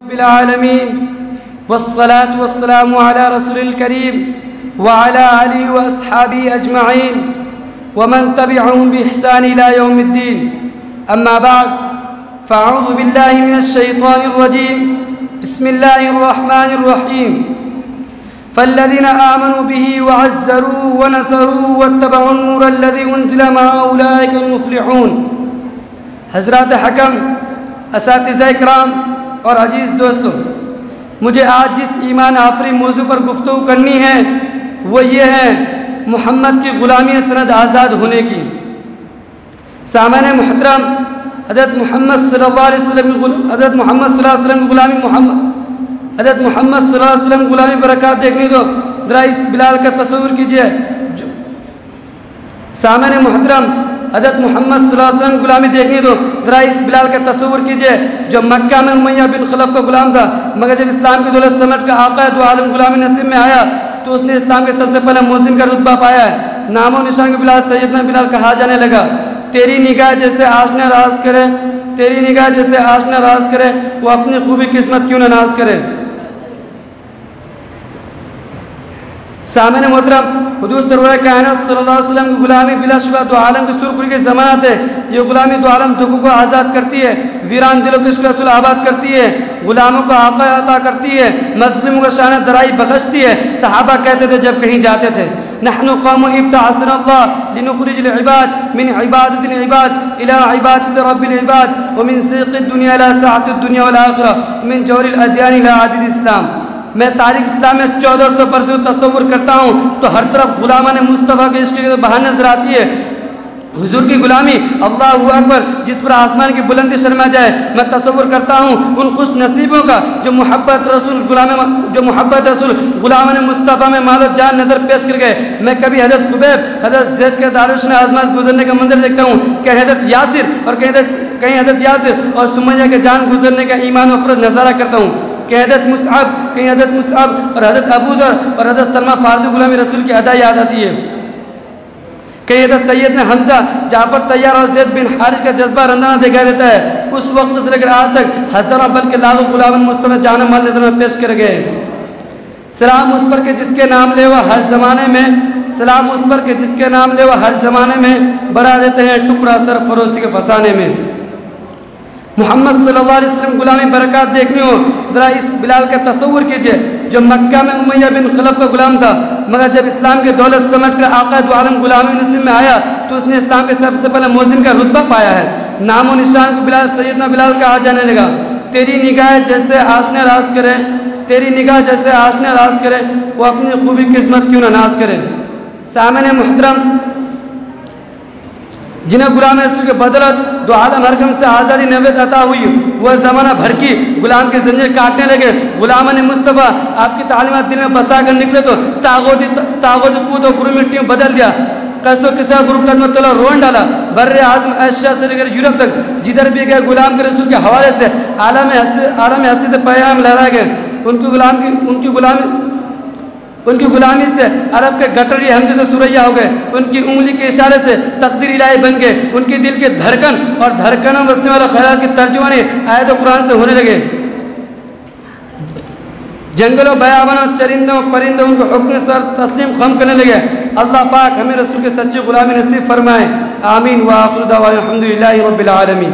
बिलालमीन वस्सलातु वस्सलामु अला रसूलिल करीम व अला आलिहि व अस्हाबिहि अजमईन व मन तबिअहुम बिइहसान इला यौमिद्दीन अम्मा बाद फ़अऊज़ु बिल्लाहि मिनश शैतानिर रजीम बिस्मिल्लाहिर रहमानिर रहीम फ़ल्लज़ीना आमनू बिही व अज़्ज़रू व नसरू वत्तबउन नूरल्लज़ी उन्ज़िला मअहु उलाइकल मुफ़्लिहून। हज़रात हकम, असातिज़ा इकराम और अजीज़ दोस्तों, मुझे आज जिस ईमान आफरी मौजू पर गुफ्तगू करनी है वो ये है मोहम्मद की ग़ुलामी सनद आज़ाद होने की। सामने मुहतरम, हज़रत मोहम्मद सल्लल्लाहु अलैहि वसल्लम की ग़ुलामी बरक़ात देखनी तो ज़रा इस बिलाल का तस्वुर कीजिए। सामने मुहतरम, हज़रत मोहम्मद सल्लल्लाहु अलैहि वसल्लम ग़ुलामी देखनी तो ज़रा इस बिलाल का तस्वुर कीजिए जो मक्का में उमैया बिन खलफ का ग़ुलाम था, मगर जब इस्लाम की दौलत समझ का आका दो आलम ग़ुलामी नसीब में आया तो उसने इस्लाम के सबसे पहले मोहसिन का रुतबा पाया है। नामो निशान के बिलाल सैयदना बिलाल कहा जाने लगा। तेरी निगाह जैसे आशना राज करे, तेरी निगाह जैसे आशना राज करे, वो अपनी खूबी किस्मत क्यों न नाज करे। सामने मोहतरम, हुजूर सरवर कायनात सल्लल्लाहु अलैहि वसल्लम की ग़ुलामी बिलाशुबा दो आलम की सुरखुरी की ज़मानत है। ये ग़ुलामी दो आलम दुखों को आज़ाद करती है, वीरान दिलों को इश्क़ रसूल आबाद करती है, ग़ुलामों को आक़ा अता करती है, मज़लूमों को शान दराई बख्शती है। सहाबा कहते थे जब कहीं जाते थे, नहनु क़ौमुन इब्तअसनल्लाह लिनुख़रिजल इबाद मिन इबादतिल इबाद इला इबादति रब्बिल इबाद व मिन सिक़िद दुनिया इला सअतिद दुनिया वल आखिरह मिन जौरिल अदयान इला आदिल इस्लाम। मैं तारीख़ इस्लाम में 1400 बरसों तस्वुर करता हूँ तो हर तरफ ग़ुलामान मुस्तफ़ा के इश्क़ के बहार नजर आती है। हुजूर की ग़ुलामी, अल्लाहु अकबर, जिस पर आसमान की बुलंदी शर्मा जाए। मैं तस्वुर करता हूँ उन खुश नसीबों का जो मोहब्बत रसूल ग़ुलामान मुस्तफ़ा में मालो जान नज़र पेश कर गए। मैं कभी हज़रत खुबैब, हज़रत ज़ैद के दारुश ने आज़माइश गुजरने का मंजर देखता हूँ, कहीं हज़रत यासिर और सुमैया के जान गुजरने का ईमान और फ़र्ज़ नज़ारा करता हूँ। कहीं हज़रत मुसअब और हज़रत अबू ज़र और हज़रत सलमा फ़ारसी ग़ुलामी रसूल की अदा याद आती है। कहीं हज़रत सैयदना हमज़ा, जाफ़र तैयार और ज़ैद बिन हारिस का जज्बा रंदाना दिखाई देता है। उस वक्त से लेकर आज तक हज़ारों बल्कि लाखों ग़ुलाम मुस्तफ़ा जान माल नज़र में पेश कर गए। सलाम उस पर के जिसके नाम ले वह हर ज़माने में, सलाम उस पर के जिसके नाम ले वह हर ज़माने में बढ़ा देते हैं टुकड़ा सरफरोशी के फसाने में। मोहम्मद सल्लल्लाहु अलैहि वसल्लम ग़ुलामी बरक़ात देखनी हो ज़रा इस बिलाल का तस्वुर कीजिए जो मक्का में उमैया बिन खलफ का ग़ुलाम था, मगर जब इस्लाम की दौलत समझ कर आका दो आलम ग़ुलामी नसीब में आया तो उसने इस्लाम के सबसे पहले मोहसिन का रुतबा पाया है। नामो निशान को बिलाल सैयदना बिलाल कहा जाने लगा। तेरी निगाह जैसे आशना राज करे, तेरी निगाह जैसे आशना राज करे, वो अपनी खूबी किस्मत क्यों न नाज करे। सामने मुहतरम, जिन्हें ग़ुलाम रसूल के बदौलत दो आलम हरकम से आज़ादी नवेद अता हुई, वह ज़माना भर की ग़ुलाम के ज़ंजीर काटने लगे। ग़ुलामान मुस्तफ़ा आपकी तालीमात दिल में बसा कर निकले तो तागोती कूद और गुरु मिट्टी में बदल दिया। कसो किसा गुरु कदम तला रोन डाला। बर्रे आज़म एशिया से लेकर यूरोप तक जिधर भी गए ग़ुलाम के रसूल के हवाले से आलम हस्ती से पैगाम लहराए गए। उनकी ग़ुलामी से अरब के गटरी हमजे से सुरैया हो गए। उनकी उंगली के इशारे से तकदीर इलाही बन गए। उनके दिल के धड़कन और धड़कनों में बसने वाला ख़याल की तर्जुमानी आयत कुरान से होने लगे। जंगलों, बयाबानों, चरिंदों, परिंदों उनको हुक्म सर तस्लीम खम करने लगे। अल्लाह पाक हमें रसूल के सच्ची ग़ुलामी नसीब फरमाए। आमीन व आखिर दावाना अल्हम्दुलिल्लाहि रब्बिल आलमीन।